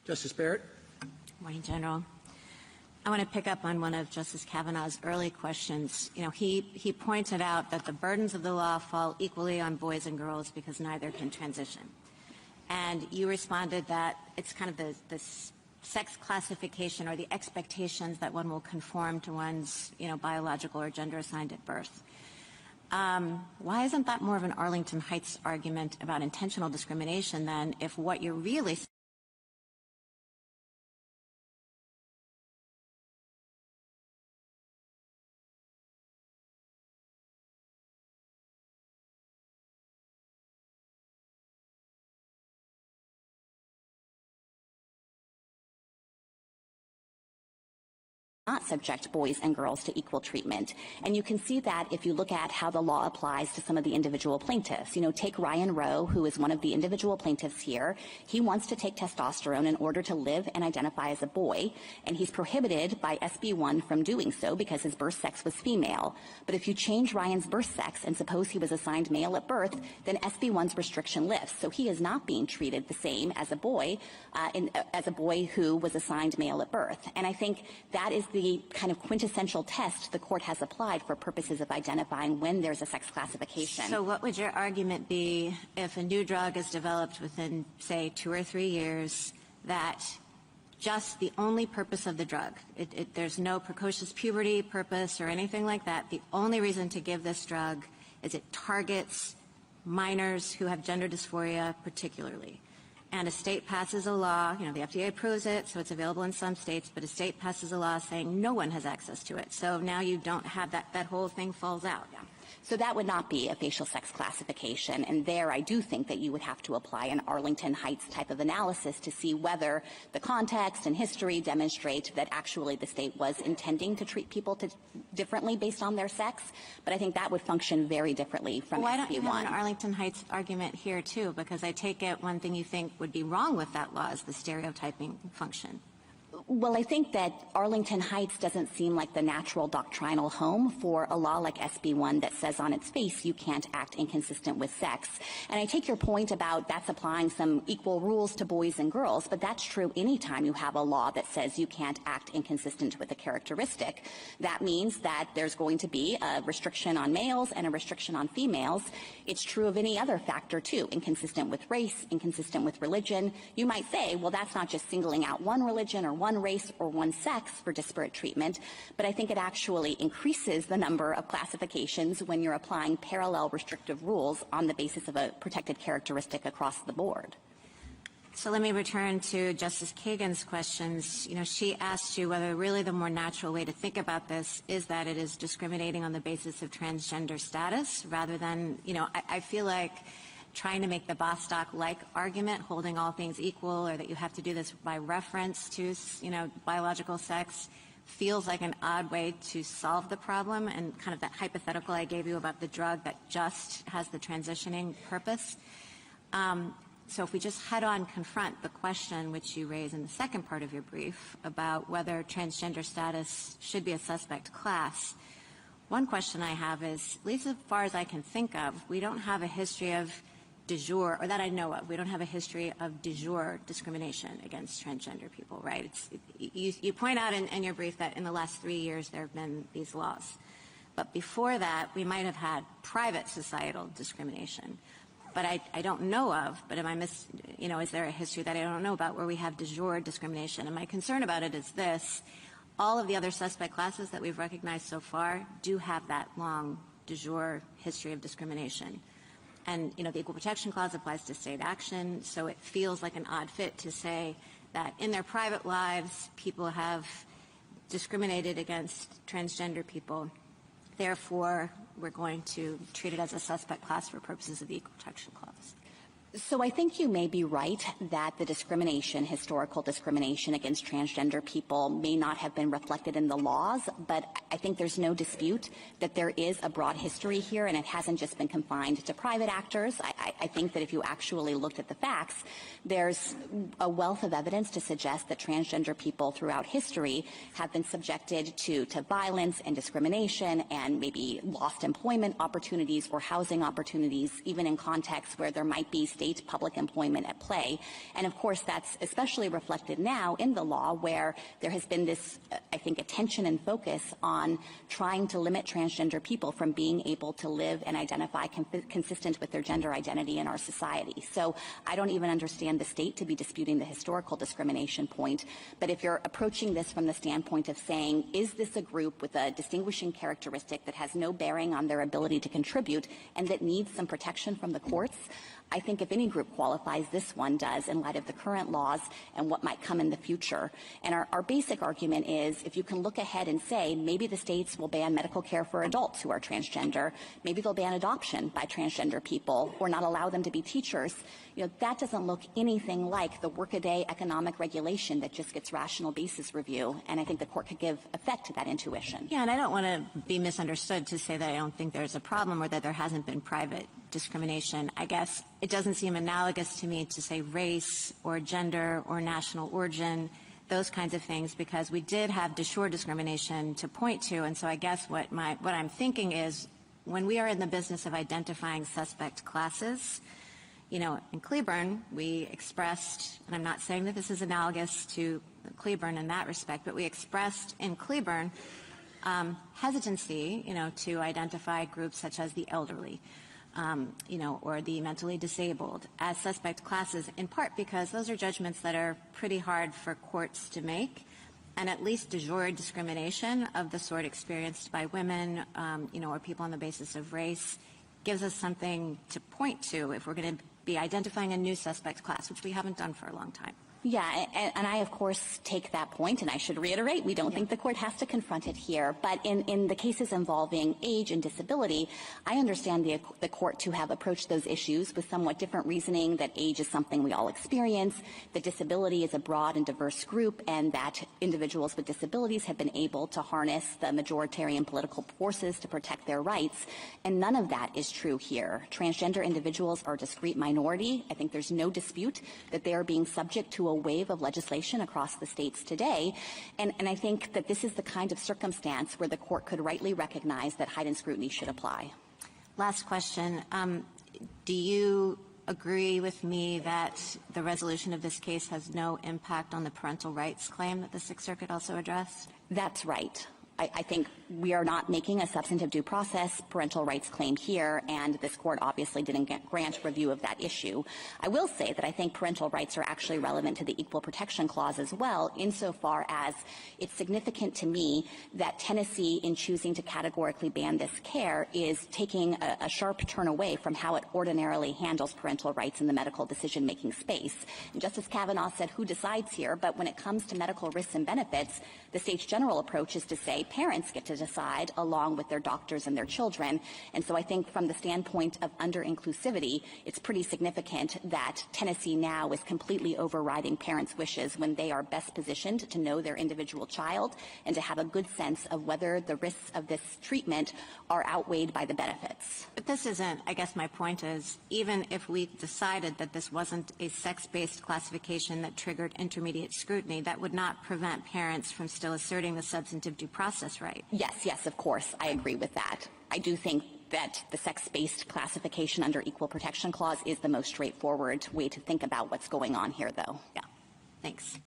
Justice Barrett. Morning, General. I want to pick up on one of Justice Kavanaugh's early questions. He pointed out that the burdens of the law fall equally on boys and girls because neither can transition. And you responded that it's kind of the sex classification or the expectations that one will conform to one's, biological or gender assigned at birth. Why isn't that more of an Arlington Heights argument about intentional discrimination then, if what you're really not subject boys and girls to equal treatment. And you can see that if you look at how the law applies to some of the individual plaintiffs. Take Ryan Rowe, who is one of the individual plaintiffs here. He wants to take testosterone in order to live and identify as a boy, and he's prohibited by SB 1 from doing so because his birth sex was female. But if you change Ryan's birth sex and suppose he was assigned male at birth, then SB 1's restriction lifts. So he is not being treated the same as a boy, as a boy who was assigned male at birth. And I think that is the kind of quintessential test the court has applied for purposes of identifying when there's a sex classification. So what would your argument be if a new drug is developed within, say, 2 or 3 years that just the only purpose of the drug, there's no precocious puberty purpose or anything like that, the only reason to give this drug is it targets minors who have gender dysphoria particularly? And a state passes a law, the FDA approves it, so it's available in some states, but a state passes a law saying no one has access to it. So now you don't have that whole thing falls out. Yeah. So that would not be a facial sex classification. And there I do think that you would have to apply an Arlington Heights type of analysis to see whether the context and history demonstrate that actually the state was intending to treat people differently based on their sex. But I think that would function very differently from SB 1. Why don't you have an Arlington Heights argument here, too? Because I take it one thing you think would be wrong with that law is the stereotyping function. Well, I think that Arlington Heights doesn't seem like the natural doctrinal home for a law like SB 1 that says on its face you can't act inconsistent with sex. And I take your point about that's applying some equal rules to boys and girls, but that's true anytime you have a law that says you can't act inconsistent with a characteristic. That means that there's going to be a restriction on males and a restriction on females. It's true of any other factor, too, inconsistent with race, inconsistent with religion. You might say, well, that's not just singling out one religion or one race or one sex for disparate treatment, but I think it actually increases the number of classifications when you're applying parallel restrictive rules on the basis of a protected characteristic across the board. So let me return to Justice Kagan's questions. She asked you whether really the more natural way to think about this is that it is discriminating on the basis of transgender status rather than, I feel like trying to make the Bostock-like argument, holding all things equal, or that you have to do this by reference to, biological sex, feels like an odd way to solve the problem, and kind of that hypothetical I gave you about the drug that just has the transitioning purpose. So if we just head-on confront the question which you raise in the second part of your brief about whether transgender status should be a suspect class, one question I have is, at least as far as I can think of, we don't have a history of de jure, or that I know of, we don't have a history of de jure discrimination against transgender people, right? You point out in your brief that in the last 3 years there have been these laws. But before that, we might have had private societal discrimination. But I don't know of, but is there a history that I don't know about where we have de jure discrimination? And my concern about it is this: all of the other suspect classes that we've recognized so far do have that long de jure history of discrimination. And, the Equal Protection Clause applies to state action, so it feels like an odd fit to say that in their private lives, people have discriminated against transgender people. Therefore, we're going to treat it as a suspect class for purposes of the Equal Protection Clause. So I think you may be right that the discrimination, historical discrimination against transgender people may not have been reflected in the laws, but I think there's no dispute that there is a broad history here, and it hasn't just been confined to private actors. I think that if you actually looked at the facts, there's a wealth of evidence to suggest that transgender people throughout history have been subjected to violence and discrimination and maybe lost employment opportunities or housing opportunities, even in contexts where there might be state state public employment at play. And of course, that's especially reflected now in the law, where there has been this, I think, attention and focus on trying to limit transgender people from being able to live and identify consistent with their gender identity in our society. So I don't even understand the state to be disputing the historical discrimination point. But if you're approaching this from the standpoint of saying, is this a group with a distinguishing characteristic that has no bearing on their ability to contribute and that needs some protection from the courts, I think if any group qualifies, this one does in light of the current laws and what might come in the future. And our basic argument is, if you can look ahead and say, maybe the states will ban medical care for adults who are transgender, maybe they'll ban adoption by transgender people or not allow them to be teachers, that doesn't look anything like the workaday economic regulation that just gets rational basis review. And I think the court could give effect to that intuition. Yeah, and I don't want to be misunderstood to say that I don't think there's a problem or that there hasn't been private discrimination. I guess it doesn't seem analogous to me to say race or gender or national origin, those kinds of things, because we did have de jure discrimination to point to. And so I guess what I'm thinking is, when we are in the business of identifying suspect classes, in Cleburne, we expressed, and I'm not saying that this is analogous to Cleburne in that respect, but we expressed in Cleburne hesitancy, to identify groups such as the elderly, or the mentally disabled as suspect classes, in part because those are judgments that are pretty hard for courts to make. And at least de jure discrimination of the sort experienced by women, or people on the basis of race, gives us something to point to if we're going to be identifying a new suspect class, which we haven't done for a long time. Yeah, and I, of course, take that point, and I should reiterate, we don't think the court has to confront it here. But in the cases involving age and disability, I understand the court to have approached those issues with somewhat different reasoning, that age is something we all experience, that disability is a broad and diverse group, and that individuals with disabilities have been able to harness the majoritarian political forces to protect their rights. And none of that is true here. Transgender individuals are a discrete minority. I think there's no dispute that they are being subject to a wave of legislation across the states today. And I think that this is the kind of circumstance where the court could rightly recognize that heightened scrutiny should apply. Last question. Do you agree with me that the resolution of this case has no impact on the parental rights claim that the Sixth Circuit also addressed? That's right. I think we are not making a substantive due process parental rights claim here, and this court obviously didn't grant review of that issue. I will say that I think parental rights are actually relevant to the Equal Protection Clause as well, insofar as it's significant to me that Tennessee, in choosing to categorically ban this care, is taking a sharp turn away from how it ordinarily handles parental rights in the medical decision-making space. And Justice Kavanaugh said, who decides here? But when it comes to medical risks and benefits, the state's general approach is to say parents get to decide along with their doctors and their children. And so I think from the standpoint of under-inclusivity, it's pretty significant that Tennessee now is completely overriding parents' wishes when they are best positioned to know their individual child and to have a good sense of whether the risks of this treatment are outweighed by the benefits. But this isn't, I guess my point is, even if we decided that this wasn't a sex-based classification that triggered intermediate scrutiny, that would not prevent parents from still asserting the substantive due process right. Yes, of course, I agree with that. I do think that the sex-based classification under Equal Protection Clause is the most straightforward way to think about what's going on here, though. Yeah, thanks.